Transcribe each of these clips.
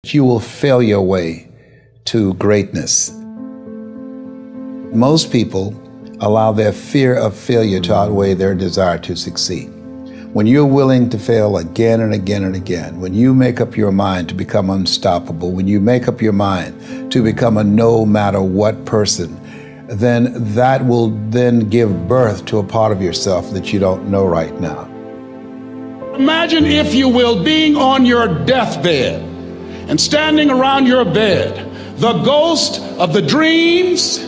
You will fail your way to greatness. Most people allow their fear of failure to outweigh their desire to succeed. When you're willing to fail again and again and again, when you make up your mind to become unstoppable, when you make up your mind to become a no matter what person, then that will then give birth to a part of yourself that you don't know right now. Imagine, if you will, being on your deathbed and standing around your bed, the ghost of the dreams,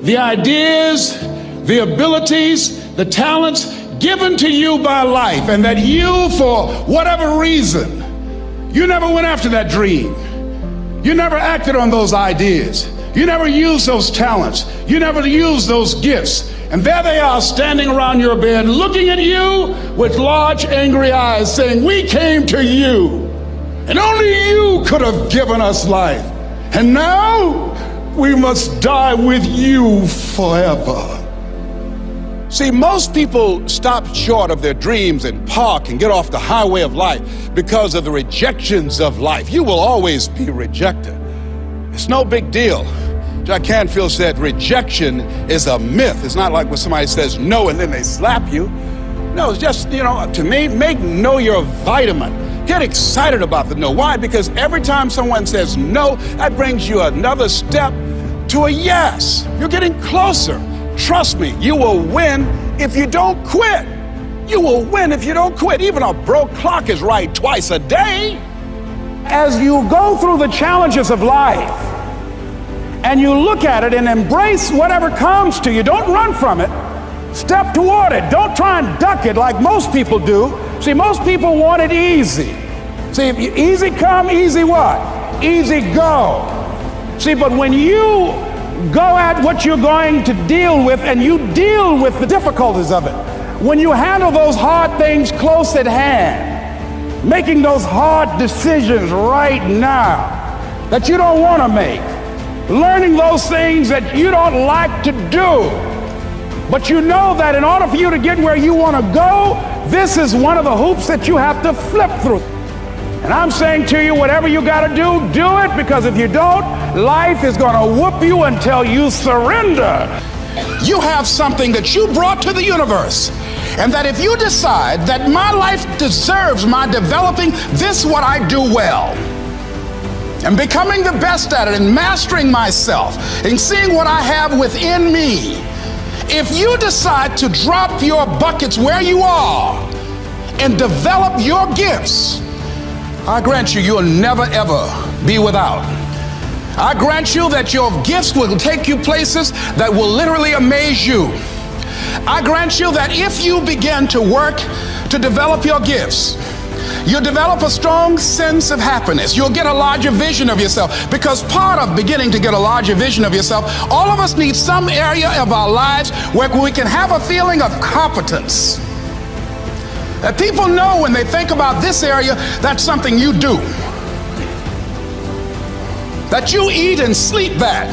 the ideas, the abilities, the talents given to you by life, and that you, for whatever reason, you never went after that dream. You never acted on those ideas. You never used those talents. You never used those gifts. And there they are standing around your bed, looking at you with large, angry eyes, saying, "We came to you, and only you could have given us life. And now we must die with you forever." See, most people stop short of their dreams and park and get off the highway of life because of the rejections of life. You will always be rejected. It's no big deal. Jack Canfield said rejection is a myth. It's not like when somebody says no and then they slap you. No, it's just, to me, make no your vitamin. Get excited about the no. Why? Because every time someone says no, that brings you another step to a yes. You're getting closer. Trust me, you will win if you don't quit. You will win if you don't quit. Even a broke clock is right twice a day. As you go through the challenges of life and you look at it and embrace whatever comes to you, don't run from it. Step toward it. Don't try and duck it like most people do. See, most people want it easy. See, if easy come, easy what? Easy go. See, but when you go at what you're going to deal with and you deal with the difficulties of it, when you handle those hard things close at hand, making those hard decisions right now that you don't want to make, learning those things that you don't like to do, but you know that in order for you to get where you want to go, this is one of the hoops that you have to flip through. And I'm saying to you, whatever you got to do it, because if you don't, life is going to whoop you until you surrender. You have something that you brought to the universe, and that if you decide that my life deserves my developing this what I do well, and becoming the best at it, and mastering myself, and seeing what I have within me, if you decide to drop your buckets where you are and develop your gifts, I grant you, you'll never ever be without. I grant you that your gifts will take you places that will literally amaze you. I grant you that if you begin to work to develop your gifts, you'll develop a strong sense of happiness. You'll get a larger vision of yourself, because part of beginning to get a larger vision of yourself, all of us need some area of our lives where we can have a feeling of competence. That people know when they think about this area, that's something you do. That you eat and sleep that.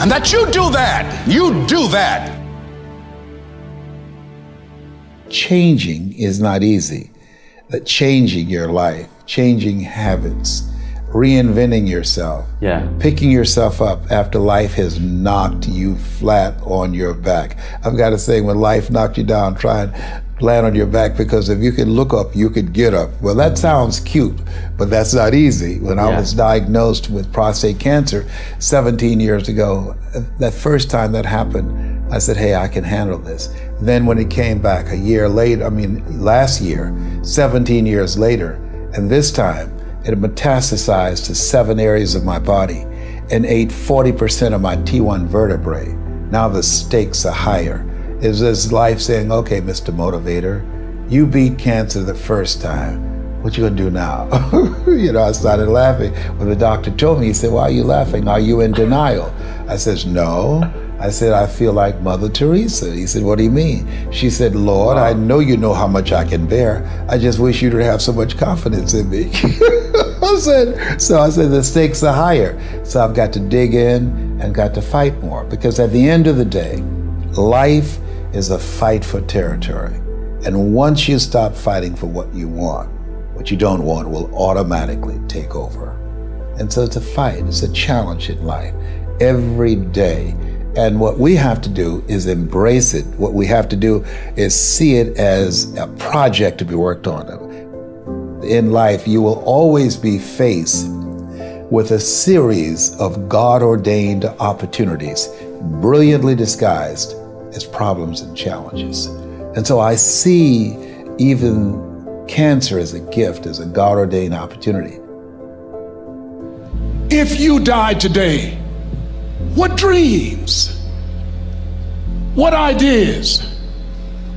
And that you do that. You do that. Changing is not easy. That changing your life, changing habits, reinventing yourself, picking yourself up after life has knocked you flat on your back. I've got to say, when life knocked you down, try and land on your back, because if you could look up, you could get up. Well, that sounds cute, but that's not easy. When I was diagnosed with prostate cancer 17 years ago, that first time that happened, I said, hey, I can handle this. Then when it came back a year later, last year, 17 years later, and this time it had metastasized to 7 areas of my body and ate 40% of my T1 vertebrae. Now the stakes are higher. Is this life saying, okay, Mr. Motivator, you beat cancer the first time. What you gonna do now? I started laughing. When the doctor told me, he said, why are you laughing? Are you in denial? I said, no. I said, I feel like Mother Teresa. He said, what do you mean? She said, Lord, I know you know how much I can bear. I just wish you to have so much confidence in me. I said, the stakes are higher. So I've got to dig in and got to fight more, because at the end of the day, life is a fight for territory. And once you stop fighting for what you want, what you don't want will automatically take over. And so it's a fight, it's a challenge in life every day. And what we have to do is embrace it. What we have to do is see it as a project to be worked on. In life, you will always be faced with a series of God-ordained opportunities, brilliantly disguised as problems and challenges. And so I see even cancer as a gift, as a God-ordained opportunity. If you died today, what dreams, what ideas,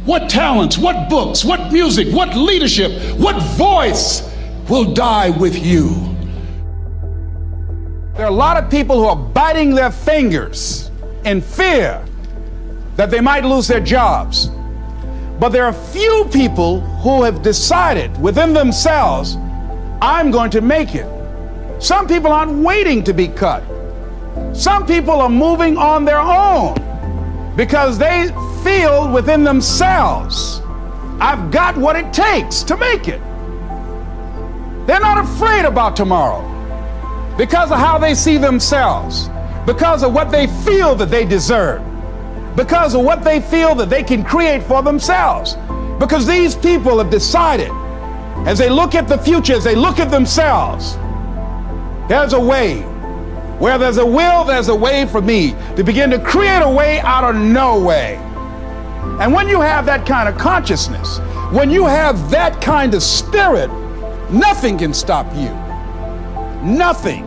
what talents, what books, what music, what leadership, what voice will die with you? There are a lot of people who are biting their fingers in fear that they might lose their jobs. But there are few people who have decided within themselves, I'm going to make it. Some people aren't waiting to be cut. Some people are moving on their own because they feel within themselves, I've got what it takes to make it. They're not afraid about tomorrow because of how they see themselves, because of what they feel that they deserve, because of what they feel that they can create for themselves. Because these people have decided, as they look at the future, as they look at themselves, there's a way. Where there's a will, there's a way for me to begin to create a way out of no way. And when you have that kind of consciousness, when you have that kind of spirit, nothing can stop you. Nothing.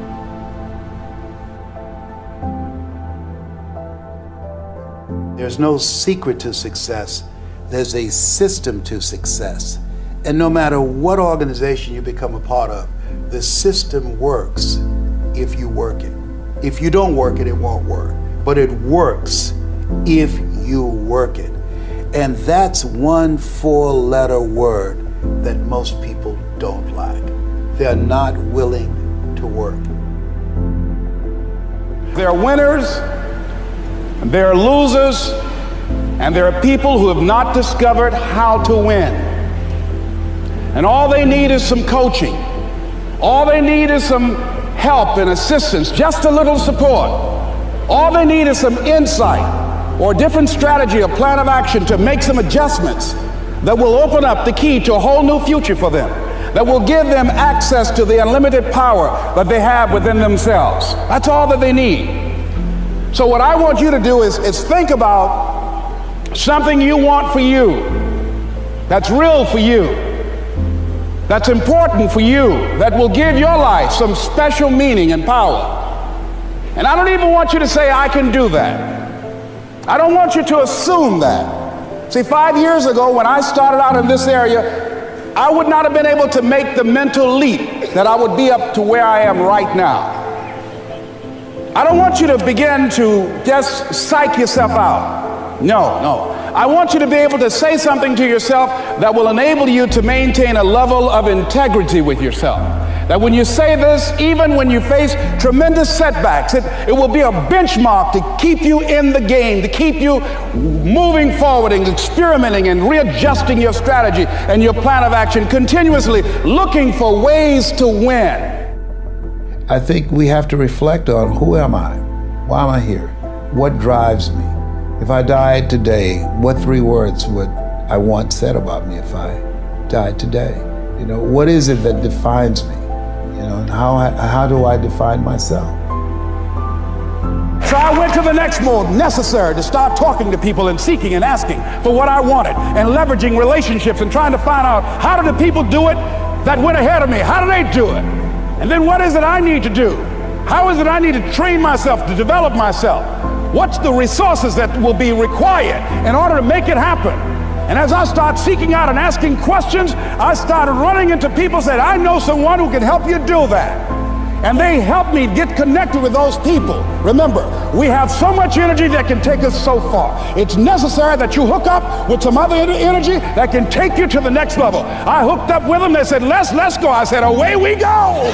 There's no secret to success. There's a system to success. And no matter what organization you become a part of, the system works if you work it. If you don't work it, it won't work. But it works if you work it. And that's one 4-letter word that most people don't like. They're not willing to work. There are winners, and there are losers, and there are people who have not discovered how to win. And all they need is some coaching. All they need is some help and assistance, just a little support. All they need is some insight or a different strategy, a plan of action to make some adjustments that will open up the key to a whole new future for them, that will give them access to the unlimited power that they have within themselves. That's all that they need. So what I want you to do is think about something you want for you, that's real for you, that's important for you, that will give your life some special meaning and power. And I don't even want you to say, I can do that. I don't want you to assume that. See, 5 years ago when I started out in this area, I would not have been able to make the mental leap that I would be up to where I am right now. I don't want you to begin to just psych yourself out. No. I want you to be able to say something to yourself that will enable you to maintain a level of integrity with yourself. That when you say this, even when you face tremendous setbacks, it will be a benchmark to keep you in the game, to keep you moving forward and experimenting and readjusting your strategy and your plan of action, continuously looking for ways to win. I think we have to reflect on, who am I? Why am I here? What drives me? If I died today, what 3 words would I want said about me if I died today? You know, what is it that defines me? You know, and how do I define myself? So I went to the next mode necessary to start talking to people and seeking and asking for what I wanted and leveraging relationships and trying to find out, how do the people do it that went ahead of me? How do they do it? And then what is it I need to do? How is it I need to train myself, to develop myself? What's the resources that will be required in order to make it happen? And as I start seeking out and asking questions, I started running into people who said, I know someone who can help you do that. And they helped me get connected with those people. Remember, we have so much energy that can take us so far. It's necessary that you hook up with some other energy that can take you to the next level. I hooked up with them. They said, let's go. I said, away we go.